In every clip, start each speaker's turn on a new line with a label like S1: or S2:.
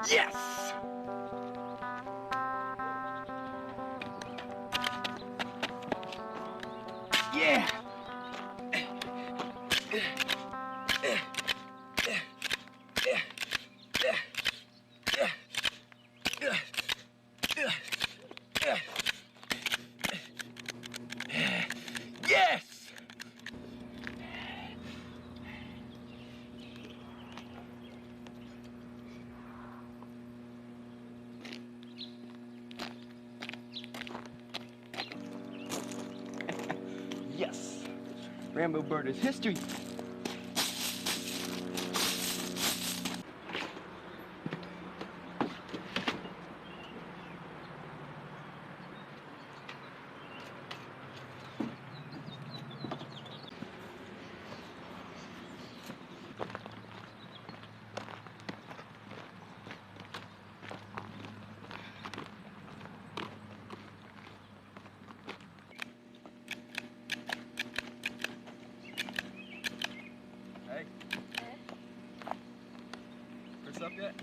S1: Yes! Yeah! Yes! Yes! Rambo bird is history. Hey. What's up yet?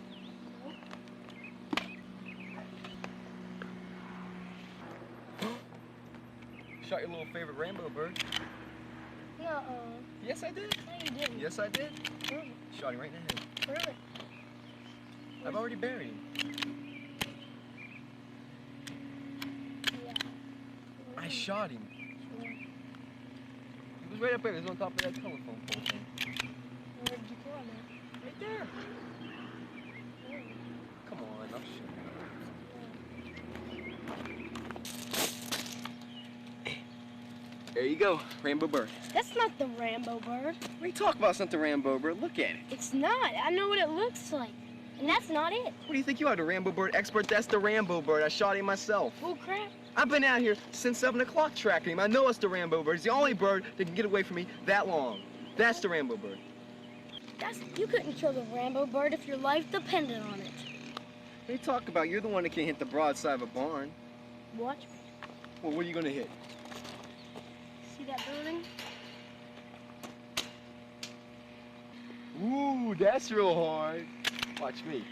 S1: Shot your little favorite Rambo bird.
S2: No.
S1: Yes, I did.
S2: No, you didn't.
S1: Yes, I did.
S2: Prove it.
S1: Shot him right in the head.
S2: Prove it.
S1: I've already buried him.
S2: Yeah.
S1: I shot him.
S2: Sure.
S1: He was right up there. He was on top of that telephone pole thing.
S2: Where did you kill him at?
S1: Right there.
S2: Where?
S1: Come on, I'll show you. There you go, Rambo bird.
S2: That's not the Rambo bird.
S1: What are you talking about? It's not the Rambo bird. Look at it.
S2: It's not. I know what it looks like. And that's not it.
S1: What do you think you are, the Rambo bird expert? That's the Rambo bird. I shot him myself.
S2: Oh, crap.
S1: I've been out here since 7 o'clock tracking him. I know it's the Rambo bird. It's the only bird that can get away from me that long. That's the Rambo bird.
S2: You couldn't kill the Rambo bird if your life depended on it.
S1: What are you talking about? You're the one that can hit the broadside of a barn.
S2: Watch me.
S1: Well, what are you going to hit?
S2: See that building?
S1: Ooh, that's real hard. Watch me.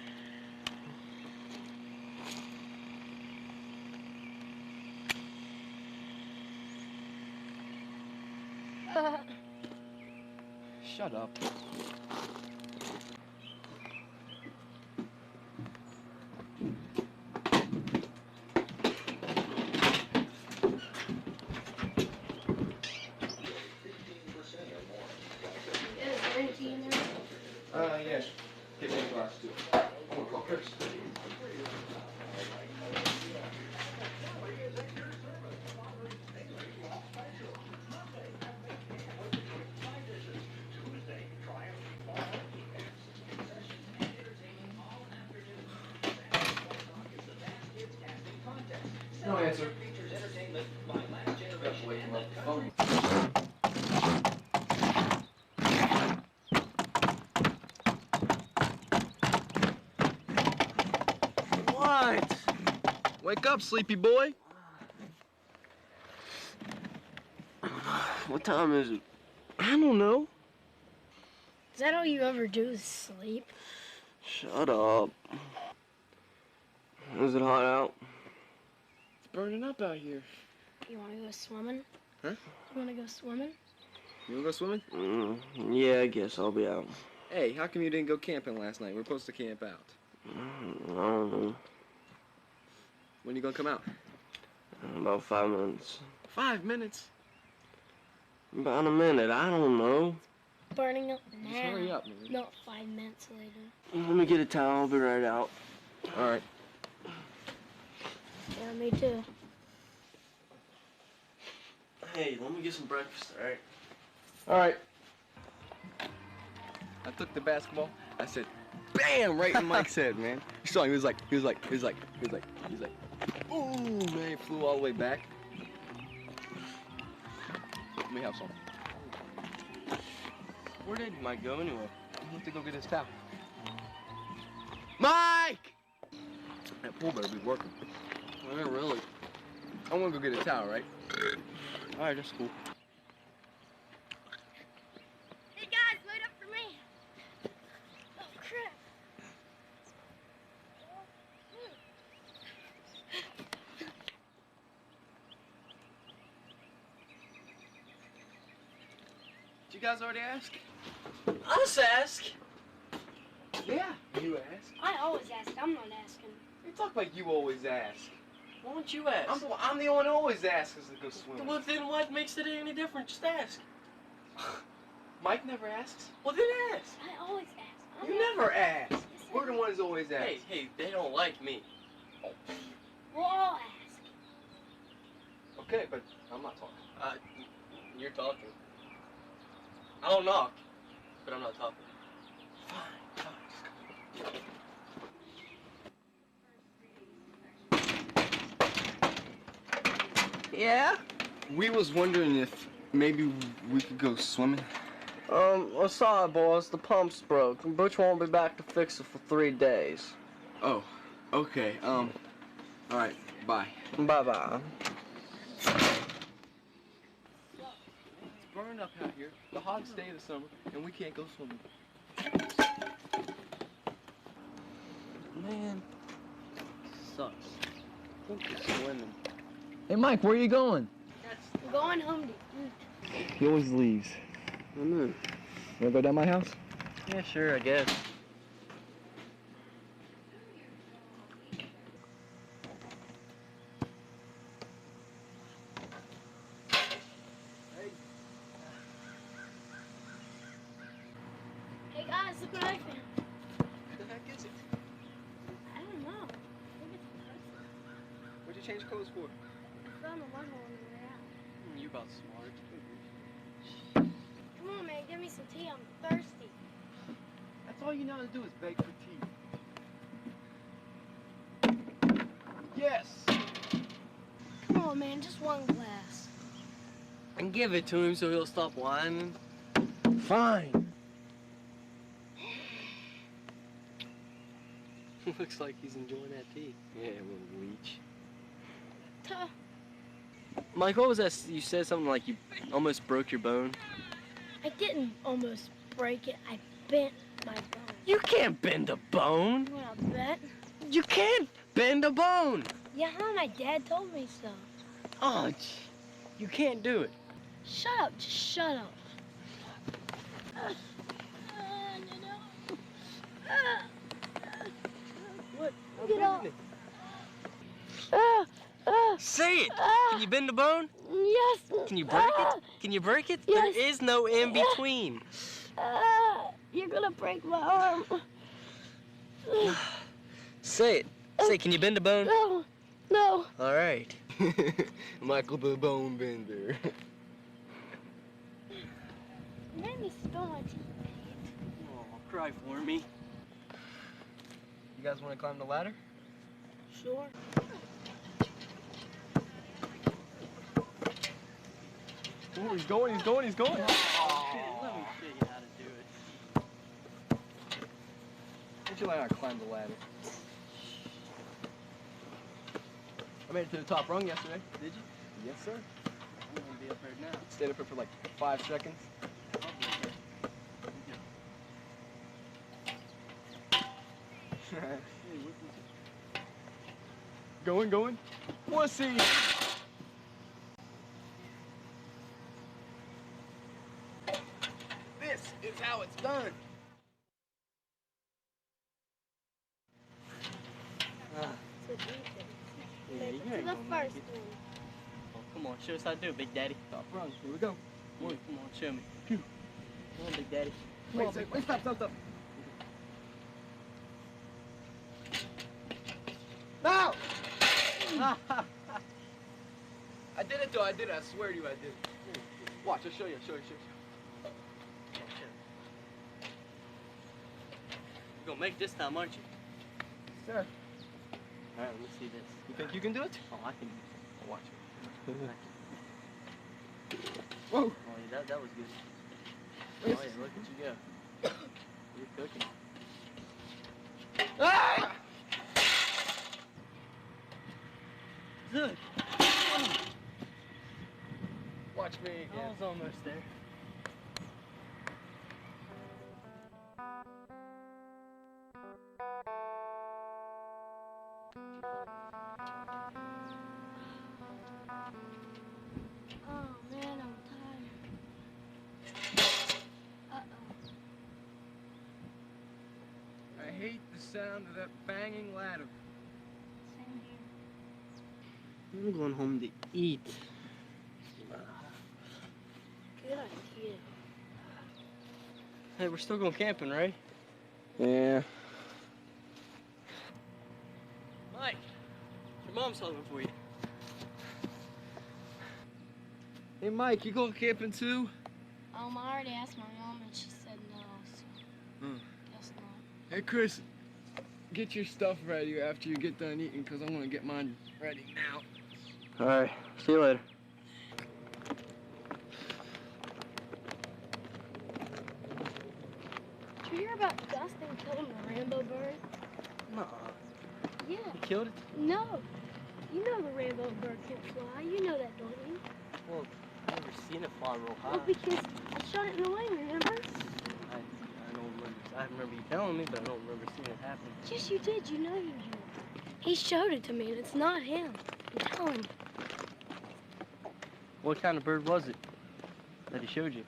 S1: Shut up. Yes. Take one glass too. One cockers. No answer. What? Wake up, sleepy boy. What time is it? I don't know.
S2: Is that all you ever do is sleep?
S1: Shut up. Is it hot out? It's burning up out here.
S2: You want to go swimming?
S1: Huh?
S2: You want to go swimming?
S1: You wanna go swimming?
S3: Yeah, I guess I'll be out.
S1: Hey, how come you didn't go camping last night? We're supposed to camp out.
S3: I don't know.
S1: When are you gonna come out?
S3: About 5 minutes.
S1: 5 minutes?
S3: About a minute, I don't know.
S2: Burning up now.
S1: Just hurry up, man.
S2: Not 5 minutes later.
S3: Let me get a towel, I'll be right out.
S1: All right.
S2: Yeah, me too.
S3: Hey, let me get some breakfast, alright?
S1: All right. I took the basketball. I said, bam, right in Mike's head, man. You saw him. He was like, ooh, man, he flew all the way back. Let me have some.
S3: Where did Mike go anyway?
S1: He went to go get his towel. Mike! That pool better be working.
S3: Yeah, really.
S1: I want to go get a towel, right? All right, that's cool.
S2: Hey guys, wait up for me. Oh crap.
S1: Did you guys already ask?
S3: Us ask.
S1: Yeah, you ask.
S2: I always ask. I'm not asking.
S1: You talk like you always ask.
S3: Why don't you ask?
S1: I'm the one who always asks us to go swimming.
S3: Well, then what makes it any different? Just ask.
S1: Mike never asks.
S3: Well, then ask.
S2: I always ask. I'm
S1: You
S2: not-
S1: never ask.
S2: Yes, I
S1: We're the
S2: do.
S1: ones who always ask.
S3: Hey, they don't like me.
S2: We'll all ask.
S1: Okay, but I'm not talking.
S3: You're talking. I don't knock, but I'm not talking.
S1: Fine, just go.
S3: Yeah?
S1: We was wondering if maybe we could go swimming.
S3: Well, sorry, boys. The pump's broke. Butch won't be back to fix it for 3 days.
S1: Oh, okay. All right. Bye.
S3: Bye-bye.
S1: It's burned up out here. The hottest day of the summer, and we can't go swimming.
S3: Man, sucks. I think you're swimming.
S4: Hey, Mike, where are you going?
S2: We're going home to eat.
S4: He always leaves.
S3: I know.
S4: Wanna go down my house?
S3: Yeah, sure, I guess.
S2: Hey guys, look what I found.
S1: What the heck is it?
S2: I don't know. I think it's a person.
S1: What'd you change clothes for?
S2: I found the one on the way out.
S3: You about smart.
S2: Come on, man, give me some tea. I'm thirsty.
S1: That's all you know how to do is beg for tea. Yes!
S2: Come on, man, just one glass.
S3: And give it to him so he'll stop whining.
S4: Fine.
S3: Looks like he's enjoying that tea. Yeah, little leech.
S2: Tuh.
S3: Mike, what was that? You said something like you almost broke your bone.
S2: I didn't almost break it. I bent my bone.
S3: You can't bend a bone.
S2: You want to bet?
S3: You can't bend a bone.
S2: Yeah, my dad told me so.
S3: Oh, you can't do it.
S2: Shut up, just shut up.
S3: What?
S2: Get off.
S3: Say it. Can you bend a bone?
S2: Yes.
S3: Can you break it? Can you break it?
S2: Yes.
S3: There is no in between.
S2: You're gonna break my arm.
S3: Say it. Say, can you bend a bone?
S2: No, no.
S3: All right. Michael the Bone Bender.
S2: You made me spill my tea, idiot.
S3: Oh, cry for me. You guys want to climb the ladder?
S2: Sure.
S1: Oh, he's going, he's going, he's going.
S3: Let me show you how to do it.
S1: Why'd you learn how to climb the ladder? I made it to the top rung yesterday.
S3: Did you?
S1: Yes, sir.
S3: I'm gonna be up there now.
S1: Stayed up here for like 5 seconds.
S3: I'll be up there. Hey, what was it?
S1: Going. Wussy! This is how it's done.
S3: Ah,
S2: So do you think?
S3: yeah,
S2: Make
S3: you
S2: it to
S3: ain't
S2: the
S3: gonna
S2: first
S3: make it.
S2: one.
S3: Oh, come on, show us how to do it, Big Daddy.
S1: Top rung. Here we go.
S3: Come on, show me.
S1: Phew.
S3: Come on, Big Daddy.
S1: Wait, stop. No! I did it though, I swear to you I did it. Watch, I'll show you.
S3: You're gonna make it this time, aren't you?
S1: Sir.
S3: All right, let me see this.
S1: You think you can do it?
S3: Oh, I can.
S1: I'll watch it. Whoa!
S3: Oh, yeah, that was good. Oh, yeah, look at you go. You're cooking.
S1: Ah!
S3: Good.
S1: Watch me
S3: I
S1: again.
S3: was almost there.
S2: Oh man, I'm tired.
S1: I hate the sound of that banging ladder.
S2: Same here.
S3: I'm going home to eat.
S2: Good idea.
S3: Hey, we're still going camping, right?
S4: Yeah.
S3: Mike, your mom's calling for you.
S1: Hey, Mike, you going camping too?
S2: I already asked my mom and she said no, so guess not.
S1: Hey, Chris, get your stuff ready after you get done eating, because I'm going to get mine ready now.
S3: All right, see you later.
S2: Did you hear about Dustin killing the Rambo bird?
S3: Nuh-uh.
S2: Yeah.
S3: You killed it?
S2: No. You know the Rambo bird can't fly. You know that, don't you?
S3: Well, I've never seen it fly real high.
S2: Well, because I shot it in the wing, remember?
S3: I don't remember. I remember you telling me, but I don't remember seeing it happen.
S2: Yes, you did. You know you did. He showed it to me, and it's not him. I'm telling you.
S3: What kind of bird was it that he showed you?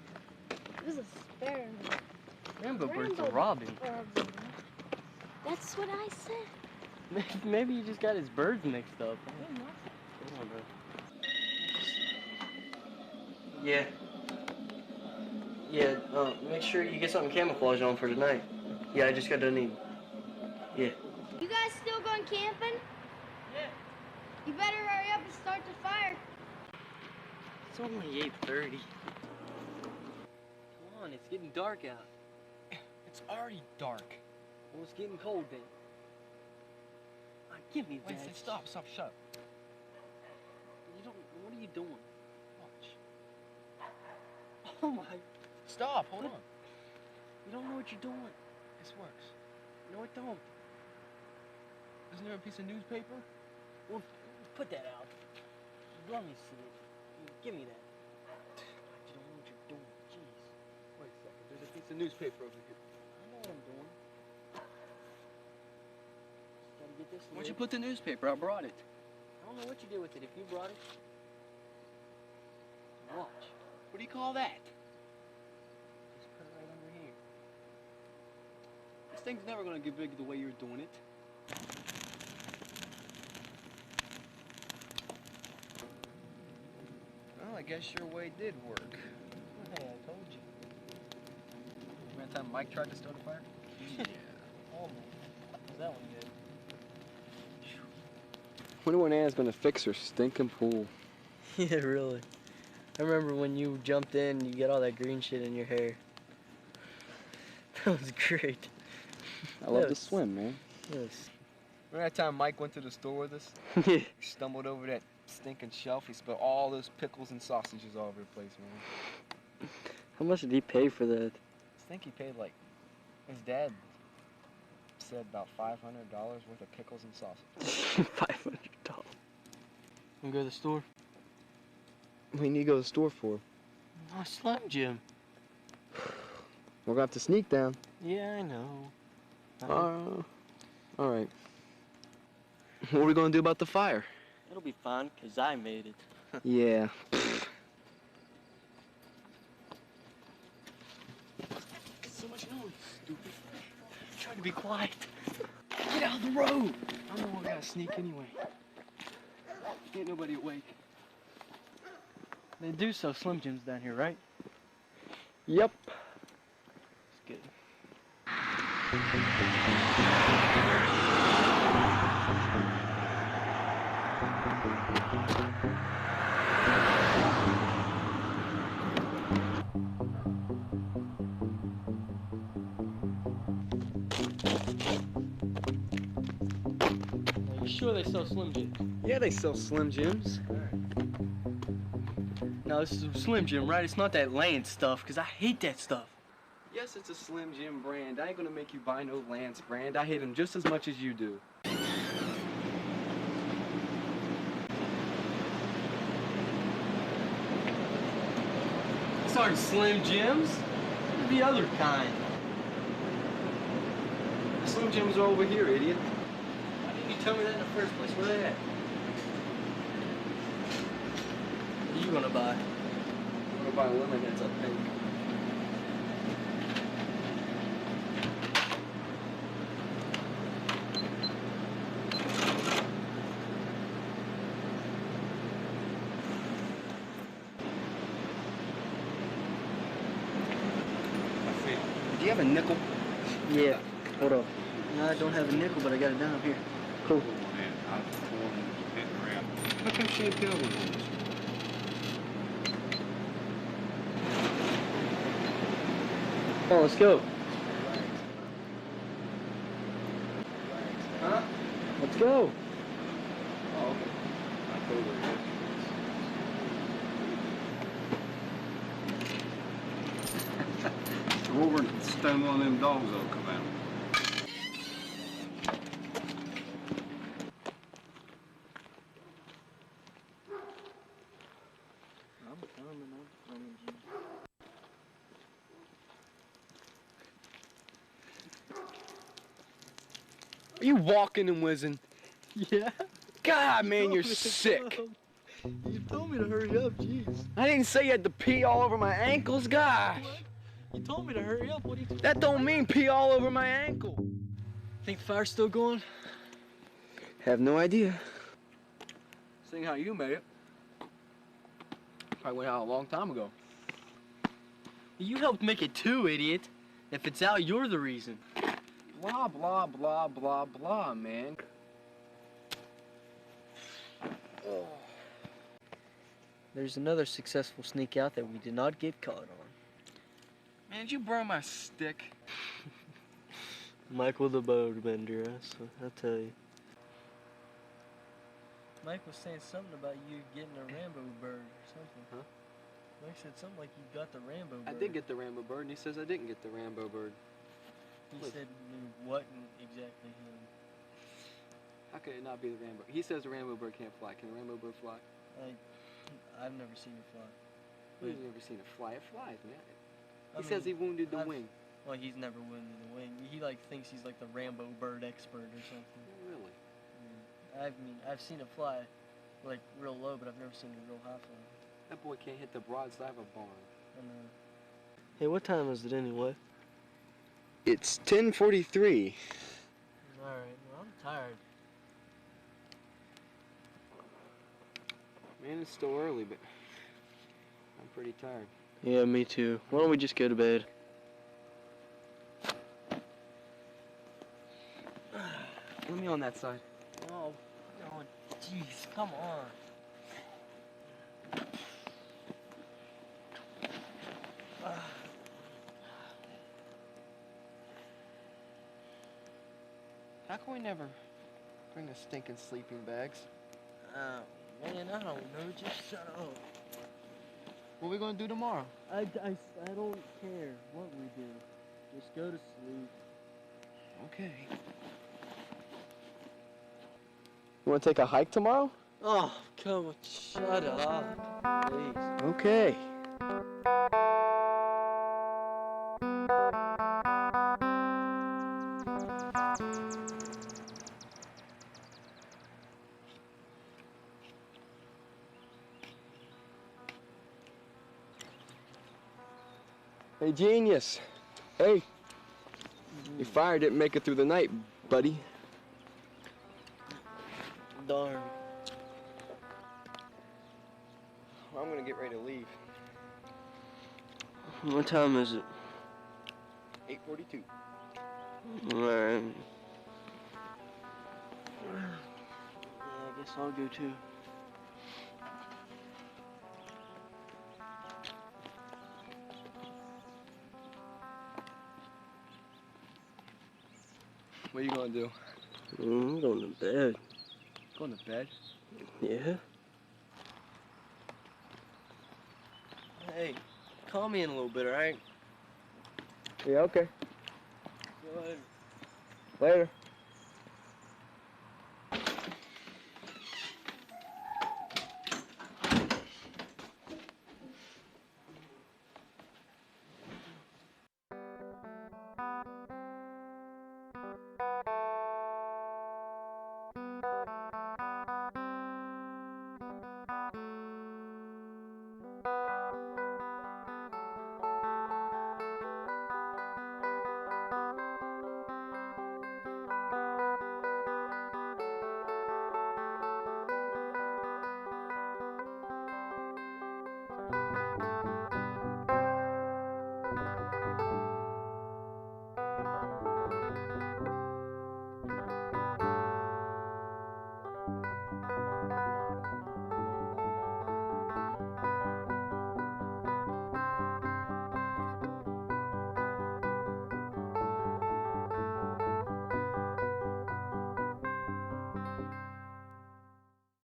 S2: It was a sparrow.
S3: Rambo bird's a
S2: Rambo
S3: robin.
S2: That's what I said.
S3: Maybe you just got his birds mixed up. I don't know. Yeah. Yeah, make sure you get something camouflage on for tonight. Yeah, I just got done eating. Yeah.
S2: You guys still going camping?
S3: Yeah.
S2: You better hurry up and start the fire.
S3: It's only 8:30. Come on, it's getting dark out.
S1: It's already dark.
S3: Well, it's getting cold then. Give me that.
S1: Wait, stop, shut up.
S3: You don't, what are you doing?
S1: Watch.
S3: Oh my,
S1: Stop, hold on.
S3: you don't know what you're doing.
S1: This works.
S3: No, I don't.
S1: Isn't there a piece of newspaper?
S3: Well, put that out. Let me see it. Give me that. You don't know what you're doing. Jeez.
S1: Wait a second, there's a piece of newspaper over here.
S3: I know what I'm doing. Just gotta get this
S1: Why'd you
S3: lit.
S1: put the newspaper? I brought it.
S3: I don't know what you did with it. If you brought it, watch.
S1: What do you call that?
S3: Just put it right under here.
S1: This thing's never gonna get big the way you're doing it. Well, I guess your way did work.
S3: Hey, I told you.
S1: Remember that time Mike tried to start a fire?
S3: Yeah. Almost. Was that one good?
S4: Wonder when Anna's gonna fix her stinking pool.
S3: Yeah, really. I remember when you jumped in, you get all that green shit in your hair. That was great.
S4: I love to
S3: Yes.
S4: swim, man.
S3: Yes.
S1: Remember that time Mike went to the store with us?
S3: Yeah.
S1: He stumbled over that stinking shelf. He spilled all those pickles and sausages all over the place, man.
S3: How much did he pay for that?
S1: I think he paid like, his dad said about $500 worth of pickles and sausage.
S3: $500. Wanna go to the store?
S4: We need to go to the store for.
S3: Oh, Slim Jim.
S4: We're gonna have to sneak down.
S3: Yeah, I know.
S4: All right. What are we gonna do about the fire?
S3: It'll be fun, 'cause I made it.
S4: Yeah.
S3: So much noise, stupid. I'm trying to be quiet.
S1: Get out of the road! I know we gotta sneak anyway. Ain't nobody awake.
S3: They do sell Slim Jims down here, right?
S4: Yep.
S3: It's good. Are you sure they sell Slim Jims?
S1: Yeah, they sell Slim Jims.
S3: No, this is a Slim Jim, right? It's not that Lance stuff, because I hate that stuff.
S1: Yes, it's a Slim Jim brand. I ain't gonna make you buy no Lance brand. I hate them just as much as you do.
S3: These aren't Slim Jims. They're the other kind.
S1: The Slim Jims are over here, idiot.
S3: Why didn't you tell me that in the first place? Where they at? What are you gonna buy?
S1: I'm gonna buy lemonheads, I think. Do you have a nickel?
S3: Yeah. Hold on. No, I don't have a nickel, but I got it down here. Cool.
S1: How come she ain't peeling one?
S3: Come on, let's go.
S1: Huh?
S3: Let's go.
S1: Oh, okay. I totally
S5: Go over and stone one of them dogs that'll come out.
S1: Are you walking and whizzing?
S3: Yeah.
S1: God, man, you're sick.
S3: You told me to hurry up, jeez.
S1: I didn't say you had to pee all over my ankles, gosh.
S3: You told me to hurry up. What are you?
S1: That don't mean pee all over my ankle.
S3: Think the fire's still going?
S1: Have no idea. Seeing how you made it. Probably went out a long time ago.
S3: You helped make it too, idiot. If it's out, you're the reason.
S1: Blah, blah, blah, blah, blah, man. Oh.
S3: There's another successful sneak out that we did not get caught on.
S1: Man, did you burn my stick?
S3: Michael the boat bender, I tell you. Mike was saying something about you getting a Rambo bird or something.
S1: Huh?
S3: Mike said something like you got the Rambo bird.
S1: I did get the Rambo bird, and he says I didn't get the Rambo bird.
S3: He said what exactly him?
S1: How could it not be the Rambo? He says the Rambo bird can't fly. Can the Rambo bird fly?
S3: I've never seen it fly.
S1: Who's never seen it fly? It flies, man.
S3: I
S1: He says he
S3: mean,
S1: wounded the wing.
S3: Well, he's never wounded the wing. He like thinks he's like the Rambo bird expert or something.
S1: Really?
S3: I've seen it fly, like real low, but I've never seen it real high fly.
S1: That boy can't hit the broadside of a barn.
S3: I know. Hey, what time is it anyway?
S1: It's 10:43.
S3: All right. Well, I'm tired.
S1: Man, it's still early, but I'm pretty tired.
S3: Yeah, me too. Why don't we just go to bed?
S1: Let me on that side.
S3: Oh, jeez, come on.
S1: How can we never bring the stinking sleeping bags?
S3: Man, I don't know. Just shut up.
S1: What are we gonna do tomorrow?
S3: I don't care what we do. Just go to sleep.
S1: Okay. You wanna take a hike tomorrow?
S3: Oh, come on, shut up, please.
S1: Okay. Hey, genius. Hey. Your fire didn't make it through the night, buddy.
S3: Darn.
S1: Well, I'm gonna get ready to leave.
S3: What time is it?
S1: 8:42.
S3: Alright. Yeah, I guess I'll go too.
S1: What are you gonna do?
S3: I'm going to bed.
S1: Going to bed?
S3: Yeah? Hey, call me in a little bit, alright?
S1: Yeah, okay.
S3: See you later.
S1: Later.